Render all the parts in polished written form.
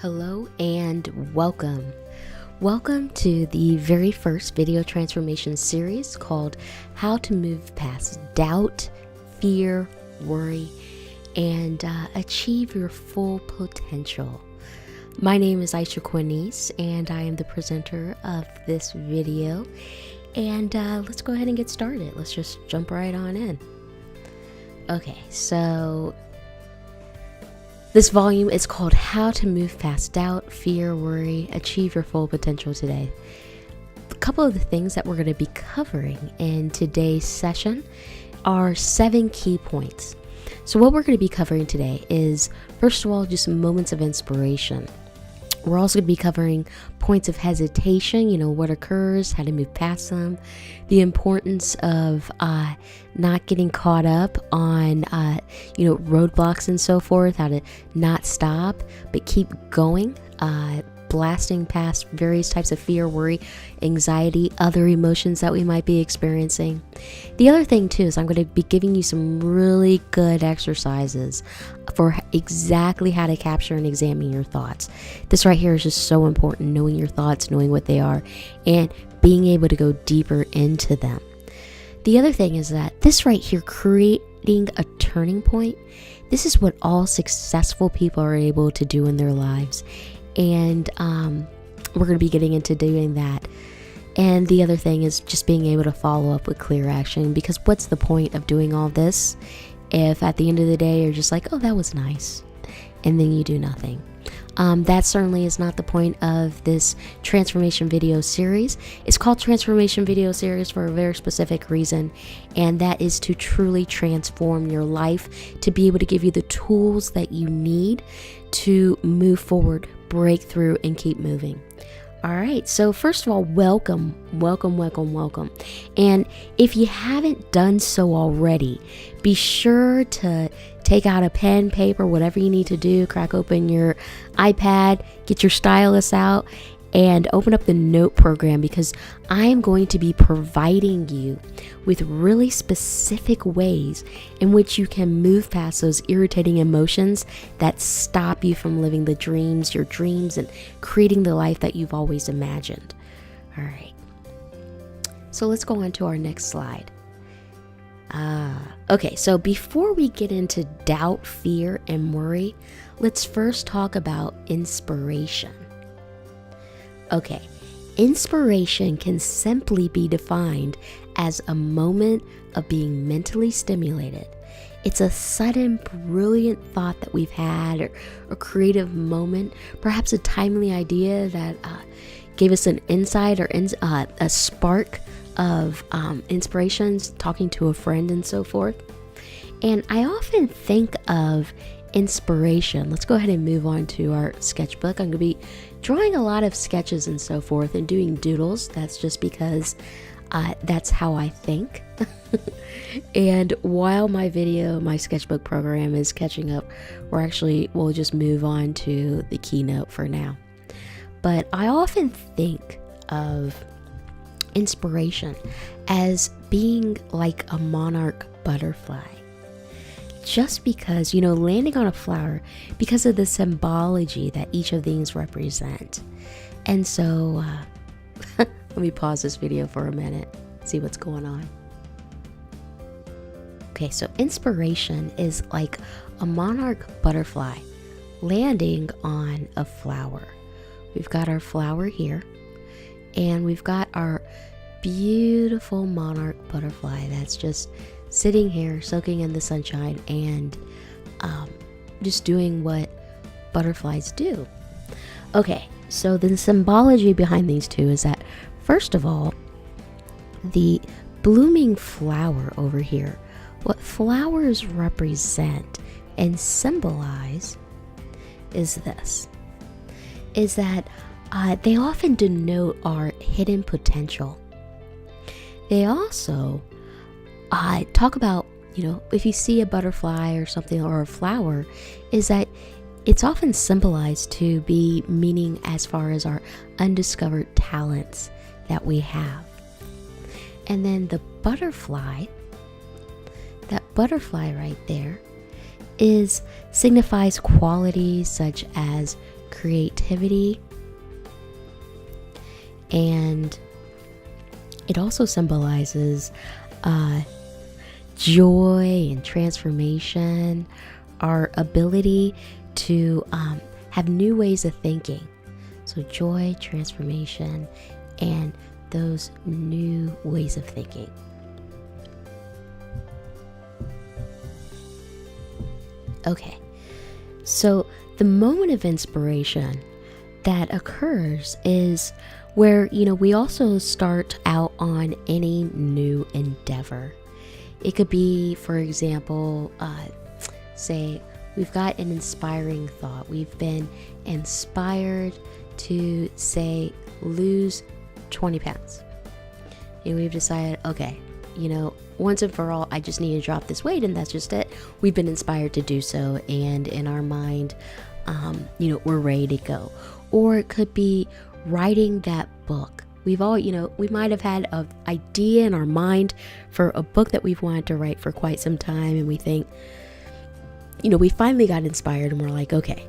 Hello and welcome. Welcome to the very first video transformation series called How to Move Past Doubt, Fear, Worry, and Achieve Your Full Potential. My name is Aisha Quinice and I am the presenter of this video. And let's go ahead and get started. Let's just jump right on in. Okay, so this volume is called How to Move Past Doubt, Fear, Worry, Achieve Your Full Potential today. A couple of the things that we're going to be covering in today's session are 7 key points. So what we're going to be covering today is, first of all, just moments of inspiration. We're also going to be covering points of hesitation, what occurs, how to move past them, the importance of not getting caught up on, roadblocks and so forth, how to not stop, but keep going, blasting past various types of fear, worry, anxiety, other emotions that we might be experiencing. The other thing too is I'm going to be giving you some really good exercises for exactly how to capture and examine your thoughts. This right here is just so important, knowing your thoughts, knowing what they are, and being able to go deeper into them. The other thing is that this right here, creating a turning point, this is what all successful people are able to do in their lives. And we're going to be getting into doing that. And the other thing is just being able to follow up with clear action, because what's the point of doing all this if at the end of the day you're just like, oh, that was nice, and then you do nothing? That certainly is not the point of this transformation video series. It's called transformation video series for a very specific reason, and that is to truly transform your life, to be able to give you the tools that you need to move forward, break through, and keep moving. All right, so first of all, welcome. And if you haven't done so already, be sure to take out a pen, paper, whatever you need to do, crack open your iPad, get your stylus out, and open up the note program, because I am going to be providing you with really specific ways in which you can move past those irritating emotions that stop you from living your dreams, and creating the life that you've always imagined. All right. So let's go on to our next slide. Okay, so before we get into doubt, fear, and worry, let's first talk about inspiration. Okay, inspiration can simply be defined as a moment of being mentally stimulated. It's a sudden, brilliant thought that we've had, or a creative moment, perhaps a timely idea that gave us an insight or a spark of inspirations, talking to a friend and so forth. And I often think of inspiration. Let's go ahead and move on to our sketchbook. I'm going to be drawing a lot of sketches and so forth and doing doodles. That's just because that's how I think. And while my sketchbook program is catching up, we'll just move on to the keynote for now. But I often think of inspiration as being like a monarch butterfly. Just because, landing on a flower, because of the symbology that each of these represent. And so, let me pause this video for a minute, see what's going on. Okay, so inspiration is like a monarch butterfly landing on a flower. We've got our flower here, and we've got our beautiful monarch butterfly that's just sitting here soaking in the sunshine and just doing what butterflies do. Okay, so the symbology behind these two is that, first of all, the blooming flower over here, what flowers represent and symbolize is that they often denote our hidden potential. They also talk about, if you see a butterfly or something, or a flower, is that it's often symbolized to be meaning as far as our undiscovered talents that we have. And then the butterfly, that butterfly right there, signifies qualities such as creativity, and it also symbolizes joy and transformation, our ability to have new ways of thinking. So joy, transformation, and those new ways of thinking. Okay, so the moment of inspiration that occurs is where, we also start out on any new endeavor. It could be, for example, say we've got an inspiring thought. We've been inspired to, say, lose 20 pounds. And we've decided, okay, once and for all, I just need to drop this weight, and that's just it. We've been inspired to do so, and in our mind, we're ready to go. Or it could be writing that book. We've all, we might have had an idea in our mind for a book that we've wanted to write for quite some time, and we think, we finally got inspired, and we're like, okay,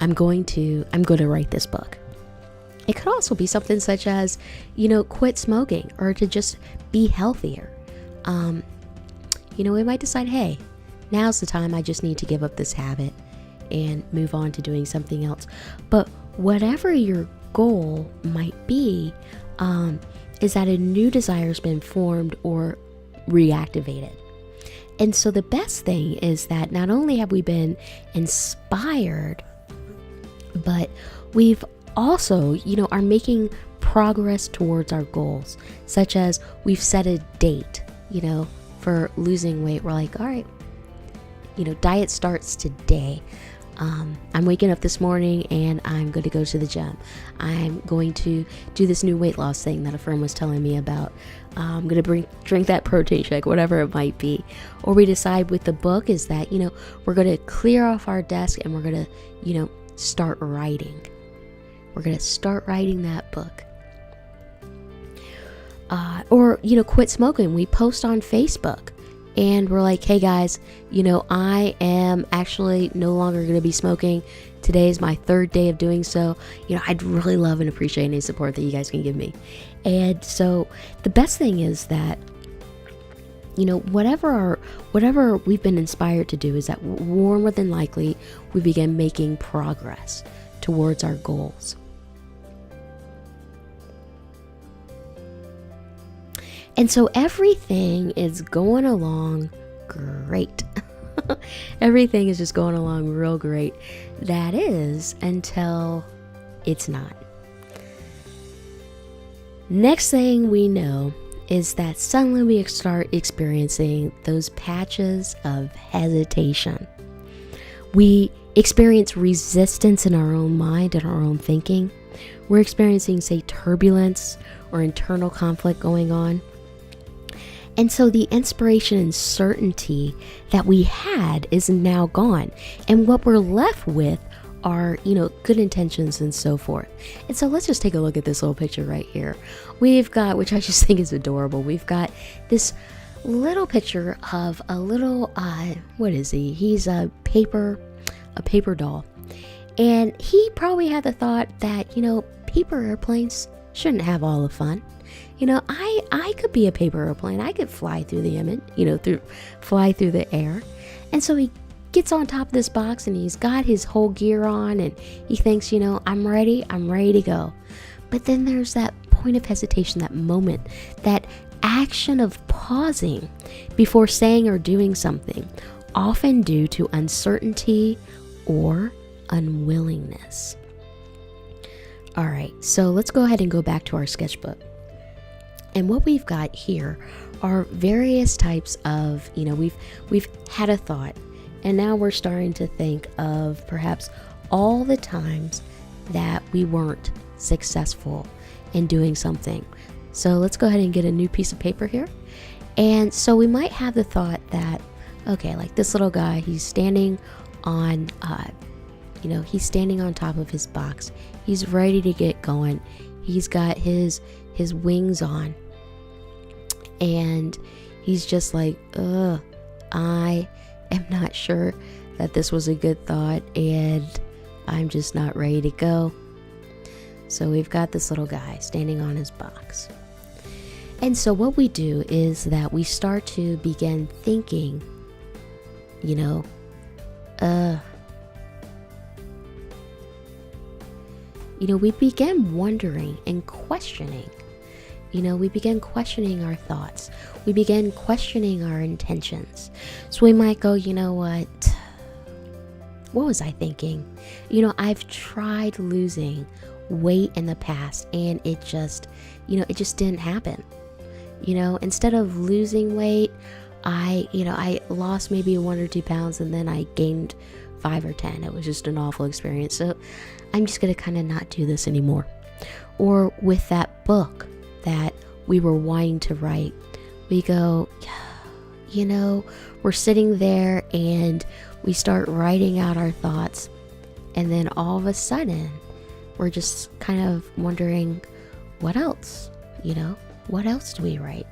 I'm going to write this book. It could also be something such as, quit smoking, or to just be healthier. We might decide, hey, now's the time. I just need to give up this habit and move on to doing something else. But whatever your goal might be, is that a new desire has been formed or reactivated. And so the best thing is that not only have we been inspired, but we've also, are making progress towards our goals, such as we've set a date, for losing weight. We're like, all right, diet starts today. I'm waking up this morning and I'm going to go to the gym. I'm going to do this new weight loss thing that a friend was telling me about. I'm going to drink that protein shake, whatever it might be. Or we decide with the book is that, we're going to clear off our desk and we're going to, start writing. We're going to start writing that book. Or quit smoking. We post on Facebook. And we're like, hey guys, I am actually no longer going to be smoking. Today is my 3rd day of doing so. I'd really love and appreciate any support that you guys can give me. And so the best thing is that, whatever we've been inspired to do is that more than likely we begin making progress towards our goals. And so everything is going along great. Everything is just going along real great. That is until it's not. Next thing we know is that suddenly we start experiencing those patches of hesitation. We experience resistance in our own mind and our own thinking. We're experiencing, say, turbulence or internal conflict going on. And so the inspiration and certainty that we had is now gone. And what we're left with are, good intentions and so forth. And so let's just take a look at this little picture right here. We've got, which I just think is adorable, we've got this little picture of a little, what is he? He's a paper doll. And he probably had the thought that, paper airplanes shouldn't have all the fun. I could be a paper airplane. I could fly through the image, fly through the air. And so he gets on top of this box and he's got his whole gear on and he thinks, I'm ready to go. But then there's that point of hesitation, that moment, that action of pausing before saying or doing something, often due to uncertainty or unwillingness. All right, so let's go ahead and go back to our sketchbook. And what we've got here are various types of, we've had a thought, and now we're starting to think of perhaps all the times that we weren't successful in doing something. So let's go ahead and get a new piece of paper here. And so we might have the thought that, okay, like this little guy, he's standing on, he's standing on top of his box. He's ready to get going. He's got his wings on. And he's just like, I am not sure that this was a good thought. And I'm just not ready to go. So we've got this little guy standing on his box. And so what we do is that we start to begin thinking, we begin wondering and questioning. We begin questioning our thoughts. We begin questioning our intentions. So we might go, what was I thinking? I've tried losing weight in the past and it just didn't happen. Instead of losing weight, I lost maybe 1 or 2 pounds and then I gained 5 or 10. It was just an awful experience. So I'm just going to kind of not do this anymore. Or with that book that we were wanting to write, we go, we're sitting there and we start writing out our thoughts. And then all of a sudden, we're just kind of wondering, what else? What else do we write?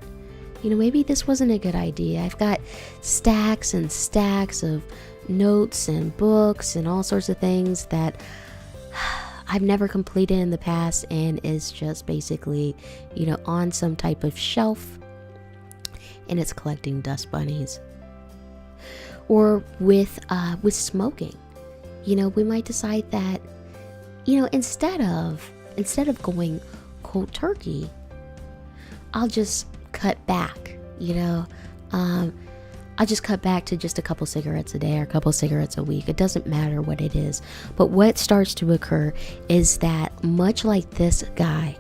Maybe this wasn't a good idea. I've got stacks and stacks of notes and books and all sorts of things that I've never completed in the past and is just basically, on some type of shelf and it's collecting dust bunnies. Or with smoking, we might decide that, instead of going cold turkey, I'll just cut back, I'll just cut back to just a couple cigarettes a day or a couple cigarettes a week. It doesn't matter what it is. But what starts to occur is that, much like this guy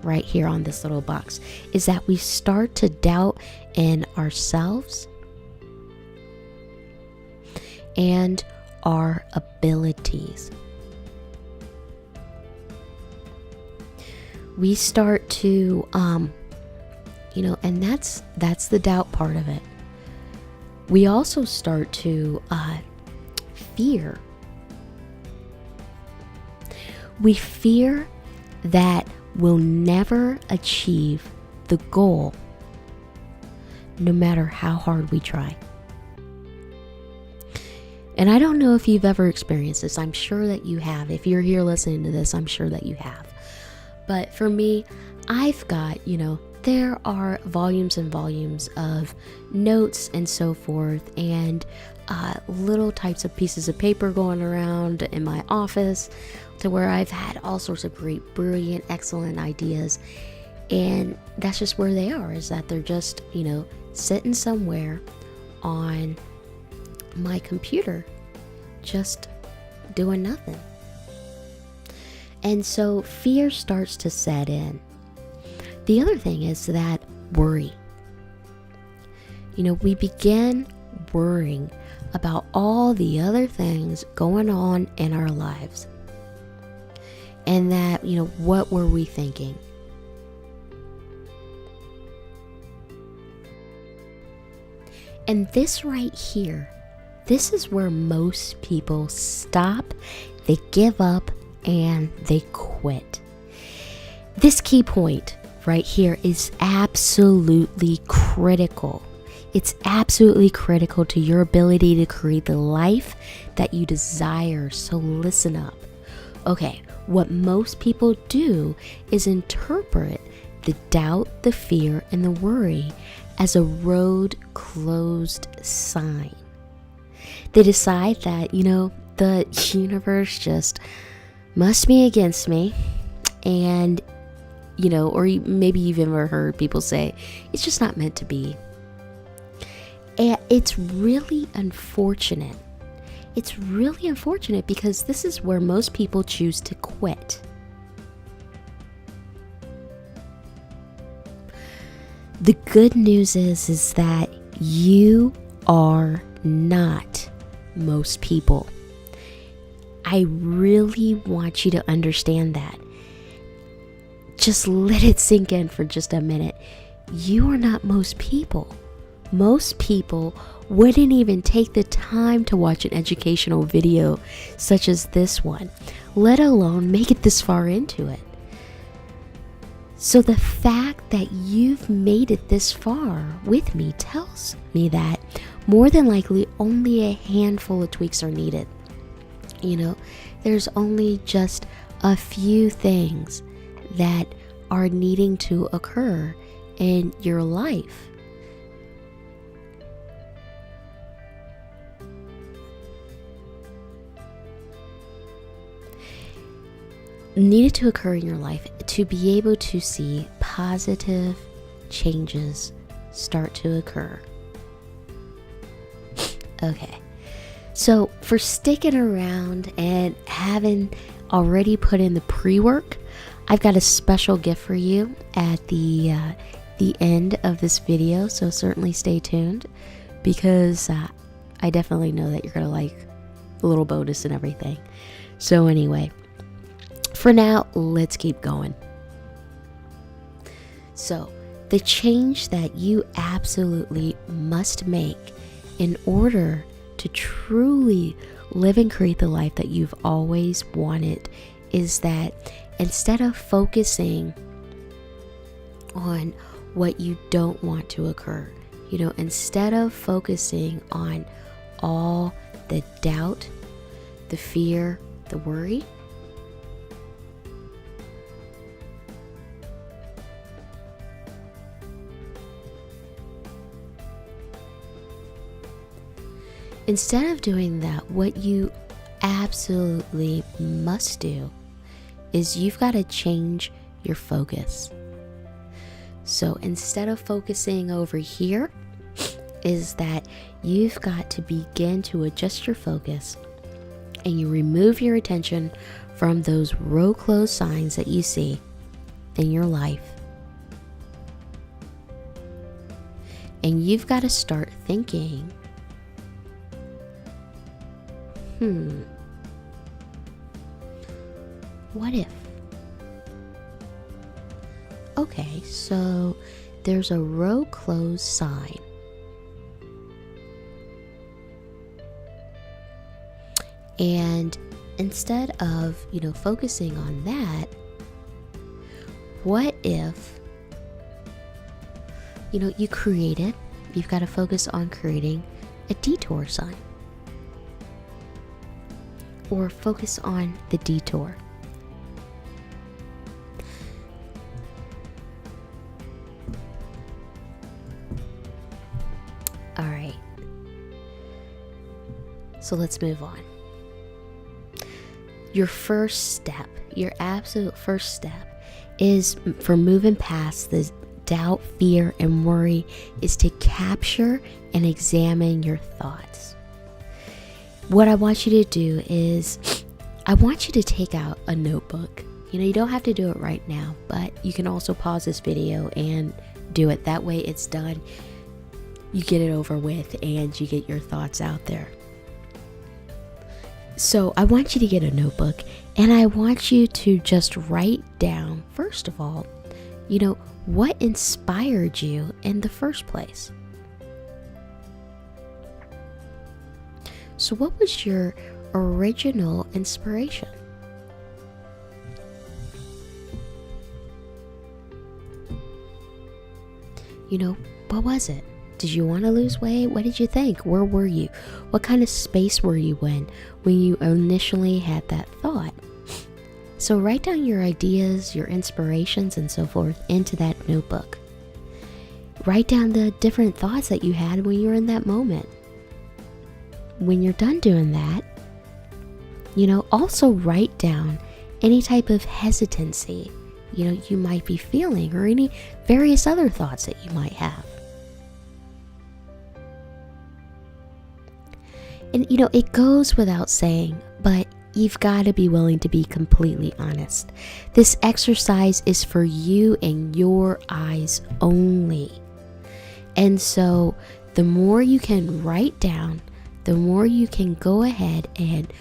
right here on this little box, is that we start to doubt in ourselves and our abilities. We start to, and that's the doubt part of it. We also start to fear. We fear that we'll never achieve the goal, no matter how hard we try. And I don't know if you've ever experienced this. I'm sure that you have. If you're here listening to this, I'm sure that you have. But for me, I've got, there are volumes and volumes of notes and so forth, and little types of pieces of paper going around in my office, to where I've had all sorts of great, brilliant, excellent ideas. And that's just where they are, is that they're just, sitting somewhere on my computer, just doing nothing. And so fear starts to set in. The other thing is that worry. We begin worrying about all the other things going on in our lives. And that, what were we thinking? And this right here, this is where most people stop, they give up, and they quit. This key point right here is absolutely critical. It's absolutely critical to your ability to create the life that you desire. So listen up. Okay, what most people do is interpret the doubt, the fear, and the worry as a road closed sign. They decide that, the universe just must be against me, and or maybe you've ever heard people say, it's just not meant to be. And it's really unfortunate. It's really unfortunate, because this is where most people choose to quit. The good news is that you are not most people. I really want you to understand that. Just let it sink in for just a minute. You are not most people. Most people wouldn't even take the time to watch an educational video such as this one, let alone make it this far into it. So the fact that you've made it this far with me tells me that more than likely only a handful of tweaks are needed. There's only just a few things that are needing to occur in your life. Needed to occur in your life to be able to see positive changes start to occur. Okay, so for sticking around and having already put in the pre-work, I've got a special gift for you at the end of this video, so certainly stay tuned, because I definitely know that you're gonna like the little bonus and everything. So anyway, for now, let's keep going. So, the change that you absolutely must make in order to truly live and create the life that you've always wanted is that instead of focusing on what you don't want to occur, instead of focusing on all the doubt, the fear, the worry, instead of doing that, what you absolutely must do is you've got to change your focus. So instead of focusing over here, is that you've got to begin to adjust your focus, and you remove your attention from those row closed signs that you see in your life. And you've got to start thinking, what if? Okay, so there's a row closed sign. And instead of, focusing on that, what if, you've got to focus on creating a detour sign. Or focus on the detour. All right. So let's move on. Your first step, your absolute first step is for moving past the doubt, fear, and worry is to capture and examine your thoughts. What I want you to do is, I want you to take out a notebook. You don't have to do it right now, but you can also pause this video and do it. That way it's done. You get it over with and you get your thoughts out there. So I want you to get a notebook, and I want you to just write down, first of all, what inspired you in the first place. So what was your original inspiration? What was it? Did you want to lose weight? What did you think? Where were you? What kind of space were you in when you initially had that thought? So write down your ideas, your inspirations, and so forth into that notebook. Write down the different thoughts that you had when you were in that moment. When you're done doing that, also write down any type of hesitancy, you might be feeling, or any various other thoughts that you might have. And it goes without saying, but you've got to be willing to be completely honest. This exercise is for you and your eyes only. And so the more you can write down, the more you can go ahead and,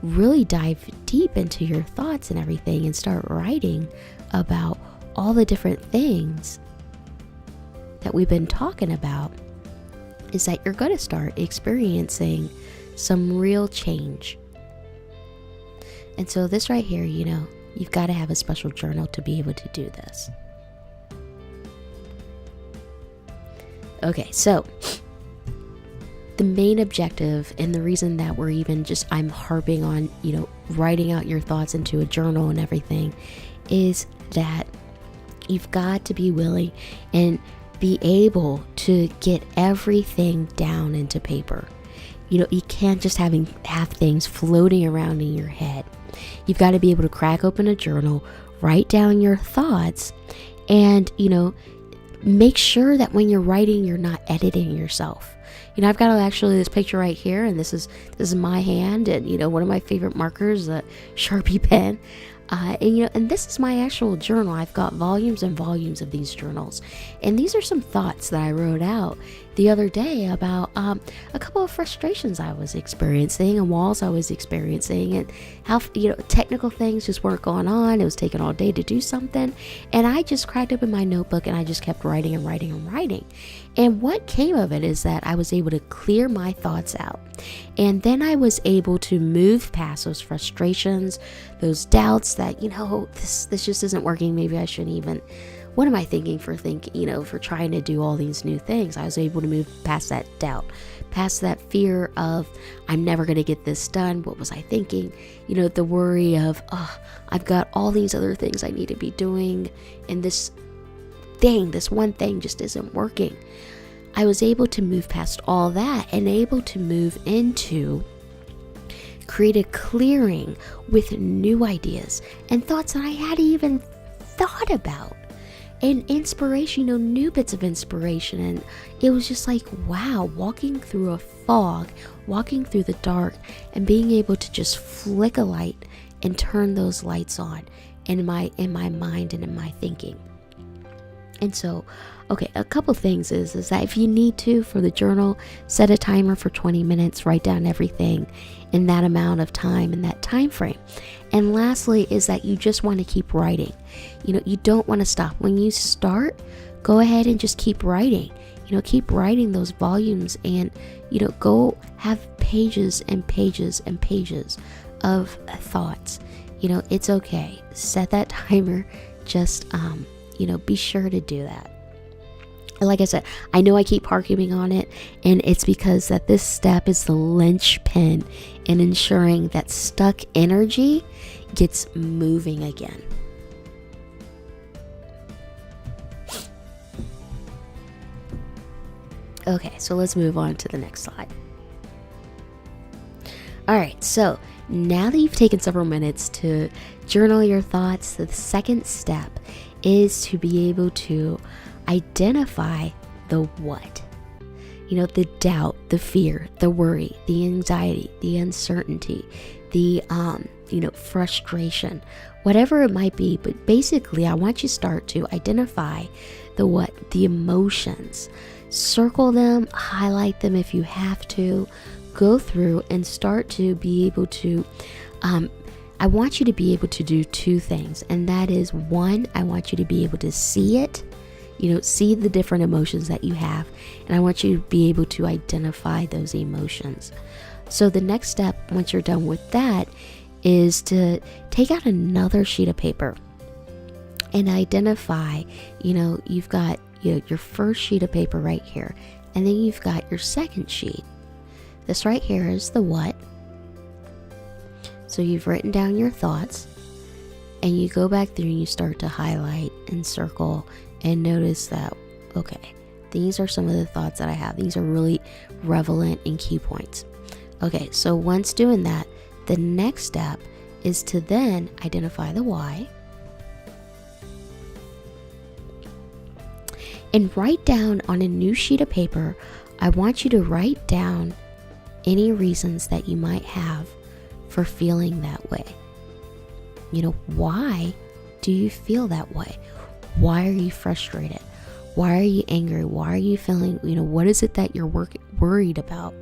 really dive deep into your thoughts and everything and start writing about all the different things that we've been talking about, is that you're going to start experiencing some real change. And so this right here, you've got to have a special journal to be able to do this. Okay, so the main objective and the reason that we're even just, I'm harping on, writing out your thoughts into a journal and everything, is that you've got to be willing and be able to get everything down into paper. You can't just have things floating around in your head. You've got to be able to crack open a journal, write down your thoughts, and, make sure that when you're writing, you're not editing yourself. I've got actually this picture right here, and this is my hand, and, one of my favorite markers, a Sharpie pen. And this is my actual journal. I've got volumes and volumes of these journals. And these are some thoughts that I wrote out the other day about a couple of frustrations I was experiencing and walls I was experiencing, and how, technical things just weren't going on. It was taking all day to do something. And I just cracked open my notebook and I just kept writing and writing and writing. And what came of it is that I was able to clear my thoughts out. And then I was able to move past those frustrations, those doubts that, this just isn't working. Maybe I shouldn't even, what am I thinking for trying to do all these new things? I was able to move past that doubt, past that fear of, I'm never going to get this done. What was I thinking? The worry of, I've got all these other things I need to be doing, and this one thing just isn't working. I was able to move past all that and able to move into create a clearing with new ideas and thoughts that I hadn't even thought about, and inspiration, new bits of inspiration. And it was just like, wow, walking through a fog, walking through the dark, and being able to just flick a light and turn those lights on in my mind and in my thinking. And so, okay, a couple things is that if you need to, for the journal, set a timer for 20 minutes, write down everything in that amount of time, in that time frame. And lastly is that you just want to keep writing. You don't want to stop. When you start, go ahead and just keep writing. Keep writing those volumes, and, go have pages and pages and pages of thoughts. It's okay. Set that timer. Just, be sure to do that. Like I said, I know I keep harping on it, and it's because that this step is the linchpin in ensuring that stuck energy gets moving again. Okay, so let's move on to the next slide. All right, so now that you've taken several minutes to journal your thoughts, the second step is to be able to identify the what. The doubt, the fear, the worry, the anxiety, the uncertainty, the frustration, whatever it might be. But basically, I want you to start to identify the what, the emotions. Circle them, highlight them if you have to. Go through and start to be able to I want you to be able to do two things, and that is, one, I want you to be able to see it, see the different emotions that you have, and I want you to be able to identify those emotions. So the next step, once you're done with that, is to take out another sheet of paper and identify, you've got your first sheet of paper right here, and then you've got your second sheet. This right here is the what. So you've written down your thoughts, and you go back through and you start to highlight and circle and notice that, okay, these are some of the thoughts that I have. These are really relevant and key points. Okay, so once doing that, the next step is to then identify the why and write down on a new sheet of paper. I want you to write down any reasons that you might have for feeling that way. Why do you feel that way? Why are you frustrated? Why are you angry? Why are you feeling, what is it that you're worried about?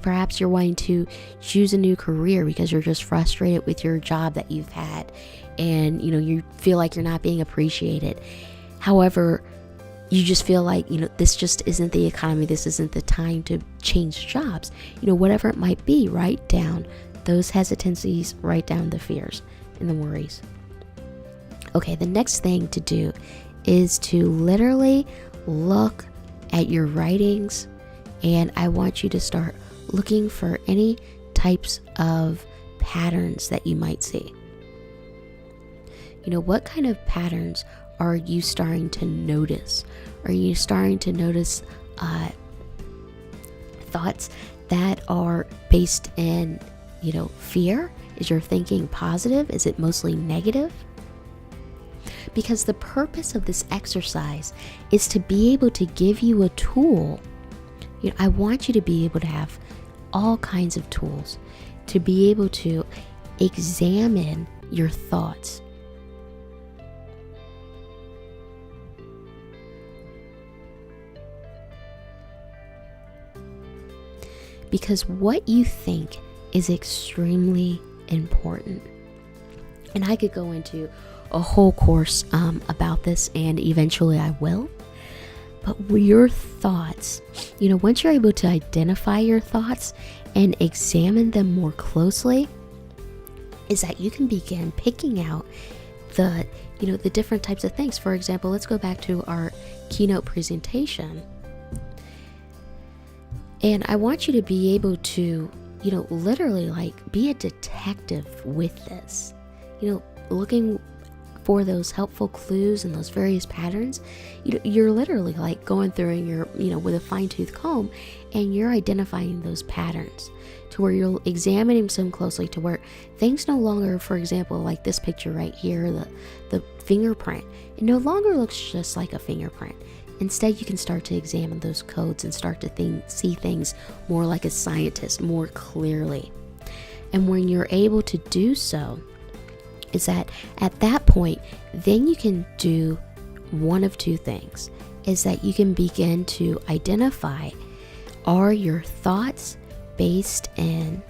Perhaps you're wanting to choose a new career because you're just frustrated with your job that you've had, and, you feel like you're not being appreciated. However, you just feel like, this just isn't the economy. This isn't the time to change jobs. Whatever it might be, write down those hesitancies, write down the fears and the worries. Okay, the next thing to do is to literally look at your writings And I want you to start looking for any types of patterns that you might see. What kind of patterns are you starting to notice? Are you starting to notice thoughts that are based in, fear? Is your thinking positive? Is it mostly negative? Because the purpose of this exercise is to be able to give you a tool. I want you to be able to have all kinds of tools to be able to examine your thoughts. Because what you think is extremely important. And I could go into a whole course about this, and eventually I will. But your thoughts, once you're able to identify your thoughts and examine them more closely, is that you can begin picking out the different types of things. For example, let's go back to our keynote presentation. And I want you to be able to, literally be a detective with this, looking for those helpful clues and those various patterns. You're literally going through and you're, with a fine-tooth comb, and you're identifying those patterns to where you're examining them closely to where things no longer, for example, like this picture right here, the fingerprint, it no longer looks just like a fingerprint. Instead, you can start to examine those codes and start to see things more like a scientist, more clearly. And when you're able to do so, is that at that point, then you can do one of two things. Is that you can begin to identify, are your thoughts based in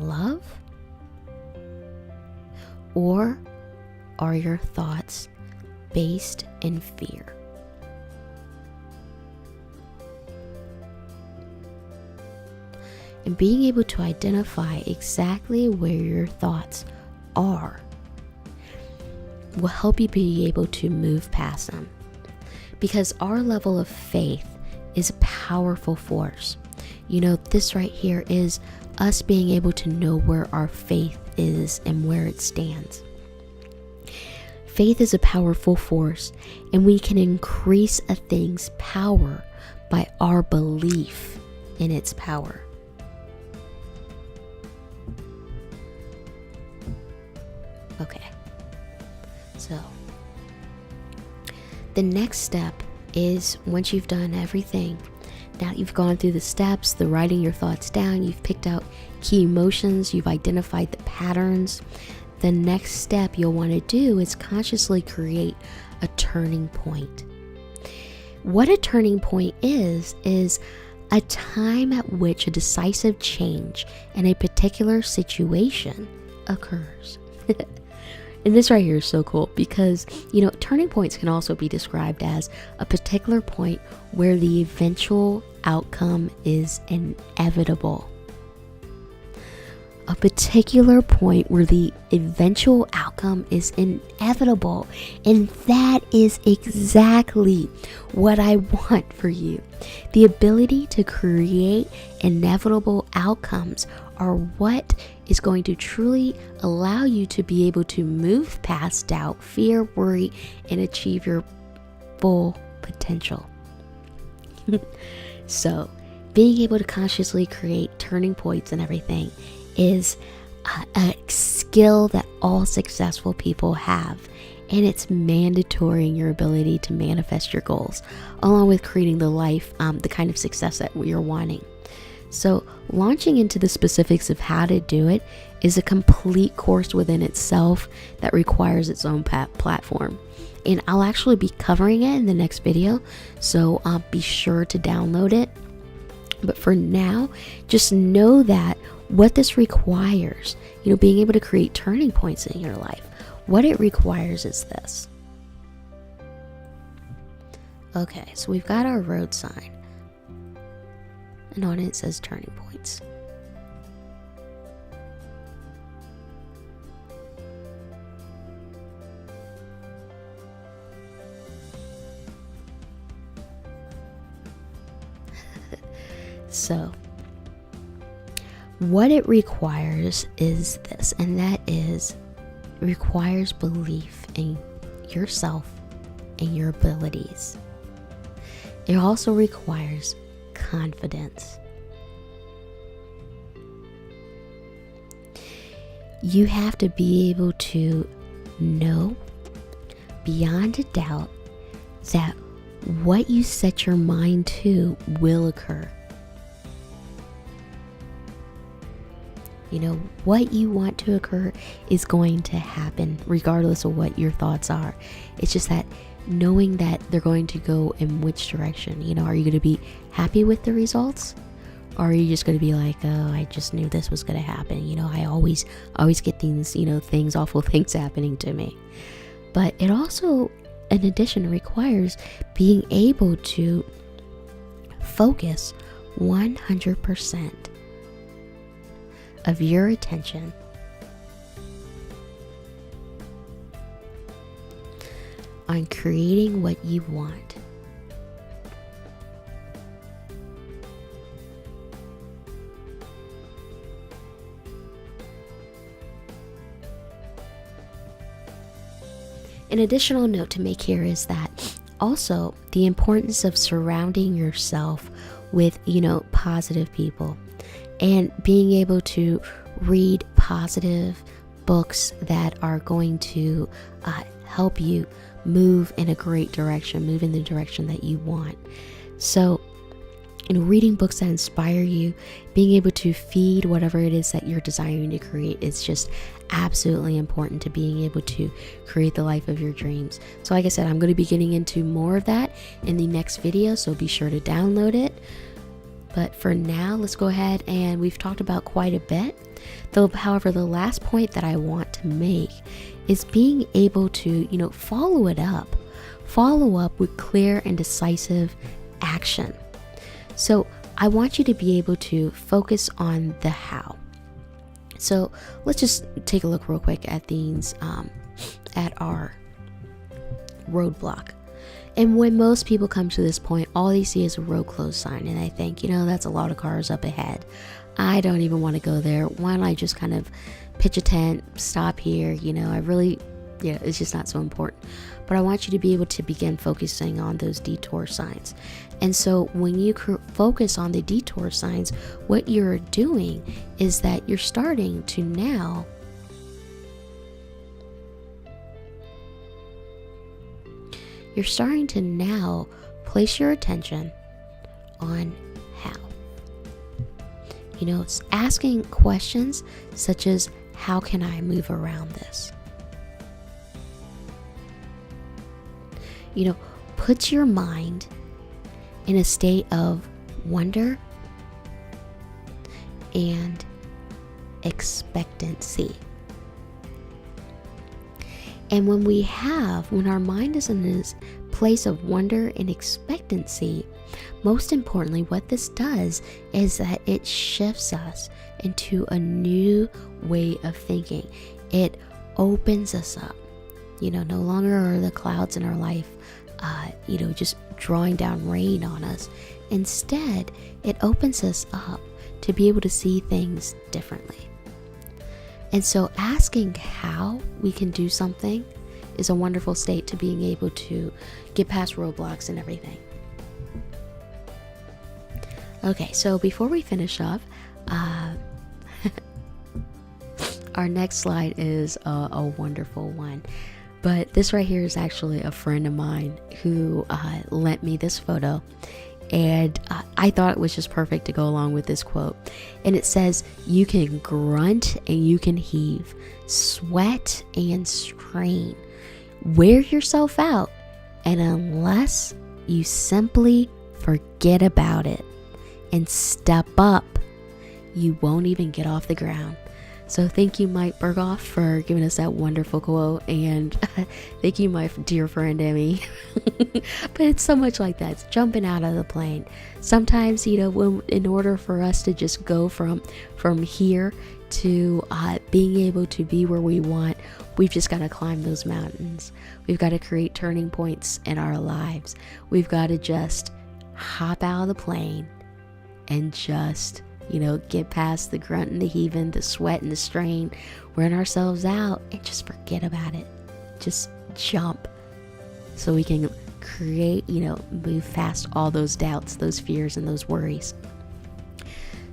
love? Or are your thoughts based in fear? And being able to identify exactly where your thoughts are will help you be able to move past them. Because our level of faith is a powerful force. This right here is us being able to know where our faith is and where it stands. Faith is a powerful force, and we can increase a thing's power by our belief in its power. Okay, so the next step is, once you've done everything, now you've gone through the steps, the writing your thoughts down, you've picked out key emotions, you've identified the patterns. The next step you'll want to do is consciously create a turning point. What a turning point is a time at which a decisive change in a particular situation occurs. And this right here is so cool because, turning points can also be described as a particular point where the eventual outcome is inevitable. A particular point where the eventual outcome is inevitable. And that is exactly what I want for you. The ability to create inevitable outcomes are what is going to truly allow you to be able to move past doubt, fear, worry, and achieve your full potential. So, being able to consciously create turning points and everything is a skill that all successful people have, and it's mandatory in your ability to manifest your goals, along with creating the life, the kind of success that you're wanting. So launching into the specifics of how to do it is a complete course within itself that requires its own platform. And I'll actually be covering it in the next video, so be sure to download it. But for now, just know that what this requires, being able to create turning points in your life, what it requires is this. Okay, so we've got our road sign, and on it says turning points. So what it requires is this, and that is, requires belief in yourself and your abilities. It also requires confidence. You have to be able to know beyond a doubt that what you set your mind to will occur. You know, what you want to occur is going to happen regardless of what your thoughts are. It's just that knowing that they're going to go in which direction. You know, are you going to be happy with the results? Or are you just going to be like, oh, I just knew this was going to happen. You know, I always get these, awful things happening to me. But it also, in addition, requires being able to focus 100% of your attention on creating what you want. An additional note to make here is that also the importance of surrounding yourself with, positive people, and being able to read positive books that are going to help you move in a great direction, move in the direction that you want. So, reading books that inspire you, being able to feed whatever it is that you're desiring to create is just absolutely important to being able to create the life of your dreams. So like I said, I'm going to be getting into more of that in the next video, so be sure to download it. But for now, let's go ahead, and we've talked about quite a bit. Though, however, the last point that I want to make is being able to, follow up with clear and decisive action. So I want you to be able to focus on the how. So let's just take a look real quick at these, at our roadblock. And when most people come to this point, all they see is a road closed sign, and they think, that's a lot of cars up ahead. I don't even want to go there. Why don't I just kind of pitch a tent, stop here? It's just not so important. But I want you to be able to begin focusing on those detour signs. And so when you focus on the detour signs, what you're doing is that you're starting to now place your attention on how. It's asking questions such as, how can I move around this? Put your mind in a state of wonder and expectancy. And when our mind is in this place of wonder and expectancy, most importantly, what this does is that it shifts us into a new way of thinking. It opens us up. No longer are the clouds in our life, just drawing down rain on us. Instead, it opens us up to be able to see things differently. And so asking how we can do something is a wonderful state to being able to get past roadblocks and everything. Okay, so before we finish up, our next slide is a wonderful one. But this right here is actually a friend of mine who lent me this photo. And I thought it was just perfect to go along with this quote. And it says, you can grunt and you can heave, sweat and strain, wear yourself out, and unless you simply forget about it and step up, you won't even get off the ground. So thank you, Mike Berghoff, for giving us that wonderful quote, and thank you, my dear friend Emmy. But it's so much like that. It's jumping out of the plane. Sometimes, in order for us to just go from here to being able to be where we want, we've just got to climb those mountains. We've got to create turning points in our lives. We've got to just hop out of the plane and just, get past the grunt and the heaving, the sweat and the strain, wearing ourselves out, and just forget about it. Just jump so we can create, move past all those doubts, those fears, and those worries.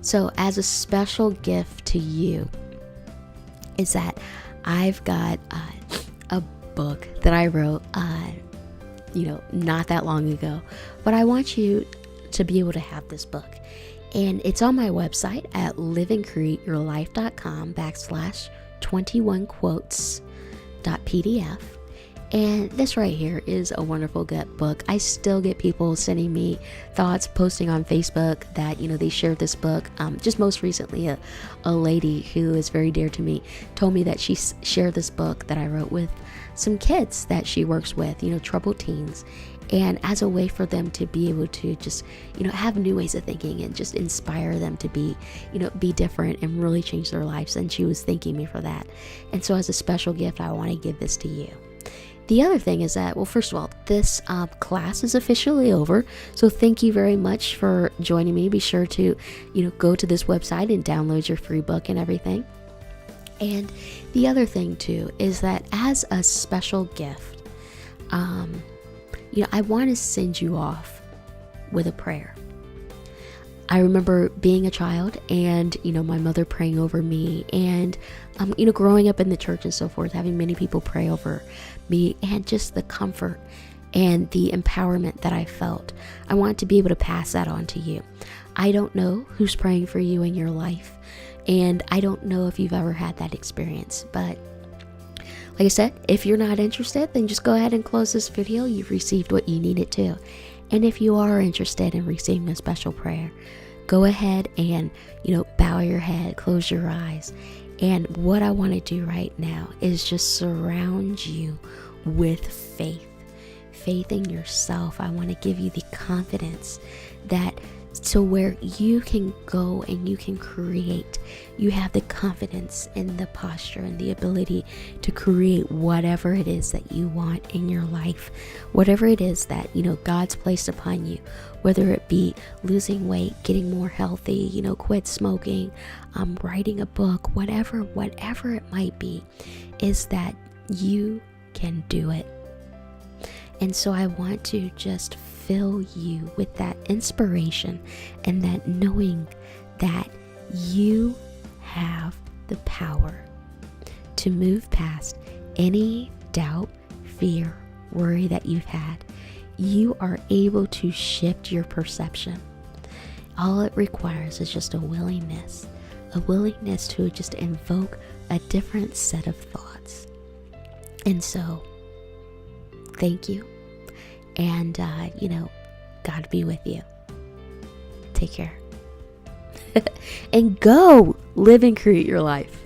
So as a special gift to you is that I've got a book that I wrote, not that long ago, but I want you to be able to have this book. And it's on my website at liveandcreateyourlife.com/21quotes.pdf. And this right here is a wonderful book. I still get people sending me thoughts, posting on Facebook that, they shared this book. Just most recently, a lady who is very dear to me told me that she shared this book that I wrote with some kids that she works with, troubled teens. And as a way for them to be able to just, have new ways of thinking and just inspire them to be different and really change their lives. And she was thanking me for that. And so as a special gift, I want to give this to you. The other thing is that, well, first of all, this class is officially over. So thank you very much for joining me. Be sure to, go to this website and download your free book and everything. And the other thing too is that as a special gift, I want to send you off with a prayer. I remember being a child and, my mother praying over me and, growing up in the church and so forth, having many people pray over me and just the comfort and the empowerment that I felt. I want to be able to pass that on to you. I don't know who's praying for you in your life, and I don't know if you've ever had that experience, but like I said, if you're not interested, then just go ahead and close this video. You've received what you needed to. And if you are interested in receiving a special prayer, go ahead and, bow your head, close your eyes. And what I want to do right now is just surround you with faith in yourself. I want to give you the confidence that to where you can go and you can create. You have the confidence and the posture and the ability to create whatever it is that you want in your life, whatever it is that, God's placed upon you, whether it be losing weight, getting more healthy, quit smoking, writing a book, whatever it might be, is that you can do it. And so I want to just fill you with that inspiration and that knowing that you have the power to move past any doubt, fear, worry that you've had. You are able to shift your perception. All it requires is just a willingness to just invoke a different set of thoughts. And so, thank you. And, God be with you. Take care. And go live and create your life.